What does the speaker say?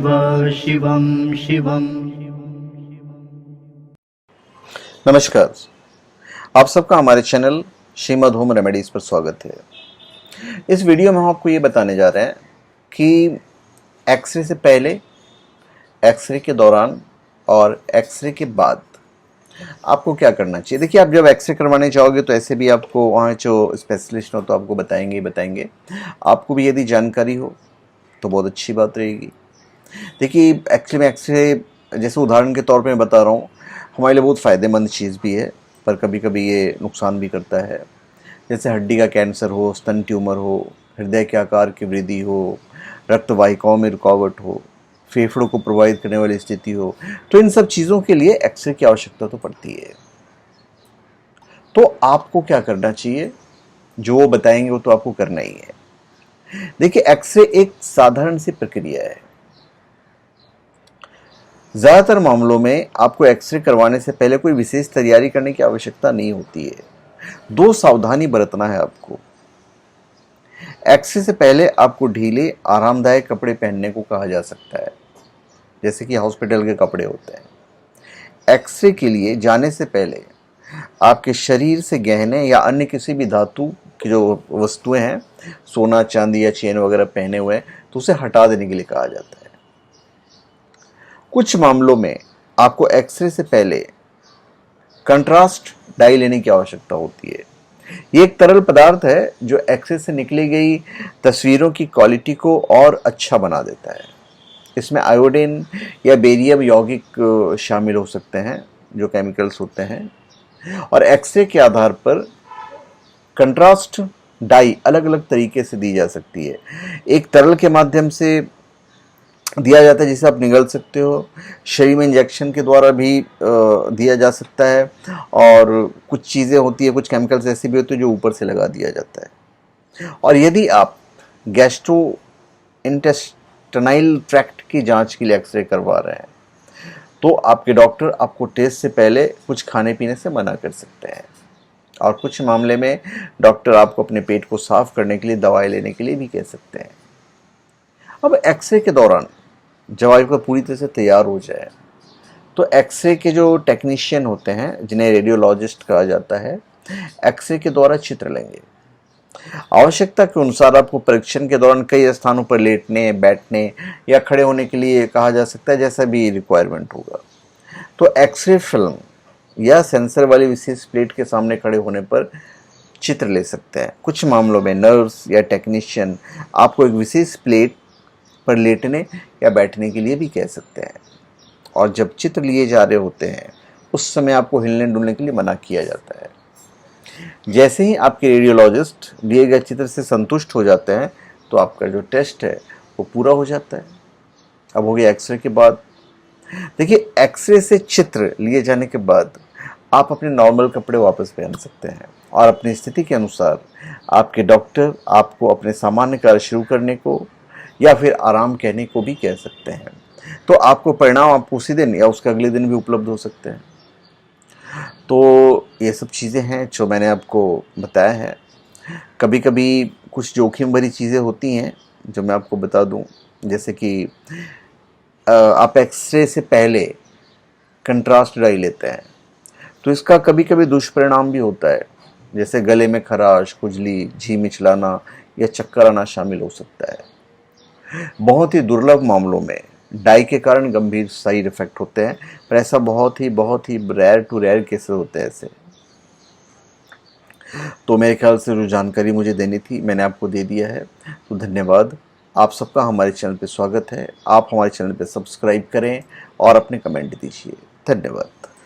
शिवं शिवं। नमस्कार, आप सबका हमारे चैनल श्रीमद होम रेमेडीज़ पर स्वागत है। इस वीडियो में हम आपको ये बताने जा रहे हैं कि एक्सरे से पहले, एक्सरे के दौरान और एक्सरे के बाद आपको क्या करना चाहिए। देखिए, आप जब एक्सरे करवाने जाओगे तो ऐसे भी आपको वहाँ जो स्पेशलिस्ट हो तो आपको बताएंगे ही बताएंगे। आपको भी यदि जानकारी हो तो बहुत अच्छी बात रहेगी। देखिए, एक्चुअली में एक्सरे, जैसे उदाहरण के तौर पे मैं बता रहा हूँ, हमारे लिए बहुत फ़ायदेमंद चीज़ भी है, पर कभी कभी ये नुकसान भी करता है। जैसे हड्डी का कैंसर हो, स्तन ट्यूमर हो, हृदय के आकार की वृद्धि हो, रक्त वाहिकाओं में रुकावट हो, फेफड़ों को प्रभावित करने वाली स्थिति हो, तो इन सब चीज़ों के लिए एक्सरे की आवश्यकता तो पड़ती है। तो आपको क्या करना चाहिए, जो वो बताएंगे वो तो आपको करना ही है। देखिए, एक्सरे एक साधारण सी प्रक्रिया है। ज़्यादातर मामलों में आपको एक्सरे करवाने से पहले कोई विशेष तैयारी करने की आवश्यकता नहीं होती है। दो सावधानी बरतना है आपको। एक्सरे से पहले आपको ढीले आरामदायक कपड़े पहनने को कहा जा सकता है, जैसे कि हॉस्पिटल के कपड़े होते हैं। एक्सरे के लिए जाने से पहले आपके शरीर से गहने या अन्य किसी भी धातु की जो वस्तुएं हैं, सोना चांदी या चेन वगैरह पहने हुए हैं, तो उसे हटा देने के लिए कहा जाता है। कुछ मामलों में आपको एक्सरे से पहले कंट्रास्ट डाई लेने की आवश्यकता होती है। ये एक तरल पदार्थ है जो एक्सरे से निकली गई तस्वीरों की क्वालिटी को और अच्छा बना देता है। इसमें आयोडीन या बेरियम यौगिक शामिल हो सकते हैं, जो केमिकल्स होते हैं, और एक्सरे के आधार पर कंट्रास्ट डाई अलग अलग तरीके से दी जा सकती है। एक तरल के माध्यम से दिया जाता है जिसे आप निगल सकते हो, शरीर में इंजेक्शन के द्वारा भी दिया जा सकता है, और कुछ चीज़ें होती है, कुछ केमिकल्स ऐसे भी होते हैं जो ऊपर से लगा दिया जाता है। और यदि आप गैस्ट्रो इंटेस्टाइनल ट्रैक्ट की जांच के लिए एक्सरे करवा रहे हैं तो आपके डॉक्टर आपको टेस्ट से पहले कुछ खाने पीने से मना कर सकते हैं, और कुछ मामले में डॉक्टर आपको अपने पेट को साफ करने के लिए दवाई लेने के लिए भी कह सकते हैं। अब एक्सरे के दौरान जब आपका पूरी तरह से तैयार हो जाए तो एक्सरे के जो टेक्नीशियन होते हैं, जिन्हें रेडियोलॉजिस्ट कहा जाता है, एक्सरे के द्वारा चित्र लेंगे। आवश्यकता के अनुसार आपको परीक्षण के दौरान कई स्थानों पर लेटने, बैठने या खड़े होने के लिए कहा जा सकता है, जैसा भी रिक्वायरमेंट होगा। तो एक्सरे फिल्म या सेंसर वाली विशेष प्लेट के सामने खड़े होने पर चित्र ले सकते हैं। कुछ मामलों में नर्स या टेक्नीशियन आपको एक विशेष प्लेट पर लेटने या बैठने के लिए भी कह सकते हैं, और जब चित्र लिए जा रहे होते हैं उस समय आपको हिलने डुलने के लिए मना किया जाता है। जैसे ही आपके रेडियोलॉजिस्ट दिए गए चित्र से संतुष्ट हो जाते हैं तो आपका जो टेस्ट है वो पूरा हो जाता है। अब हो गया एक्सरे के बाद। देखिए, एक्सरे से चित्र लिए जाने के बाद आप अपने नॉर्मल कपड़े वापस पहन सकते हैं, और अपनी स्थिति के अनुसार आपके डॉक्टर आपको अपने सामान्य कार्य शुरू करने को या फिर आराम कहने को भी कह सकते हैं। तो आपको परिणाम आप उसी दिन या उसके अगले दिन भी उपलब्ध हो सकते हैं। तो ये सब चीज़ें हैं जो मैंने आपको बताया है। कभी कभी कुछ जोखिम भरी चीज़ें होती हैं जो मैं आपको बता दूं, जैसे कि आप एक्सरे से पहले कंट्रास्ट डाई लेते हैं तो इसका कभी कभी दुष्परिणाम भी होता है, जैसे गले में खराश, खुजली, जी मिचलाना या चक्कर आना शामिल हो सकता है। बहुत ही दुर्लभ मामलों में डाई के कारण गंभीर साइड इफेक्ट होते हैं, पर ऐसा बहुत ही रेयर टू रेयर केसेस होते हैं ऐसे। तो मेरे ख्याल से जो जानकारी मुझे देनी थी मैंने आपको दे दिया है, तो धन्यवाद। आप सबका हमारे चैनल पे स्वागत है। आप हमारे चैनल पे सब्सक्राइब करें और अपने कमेंट दीजिए। धन्यवाद।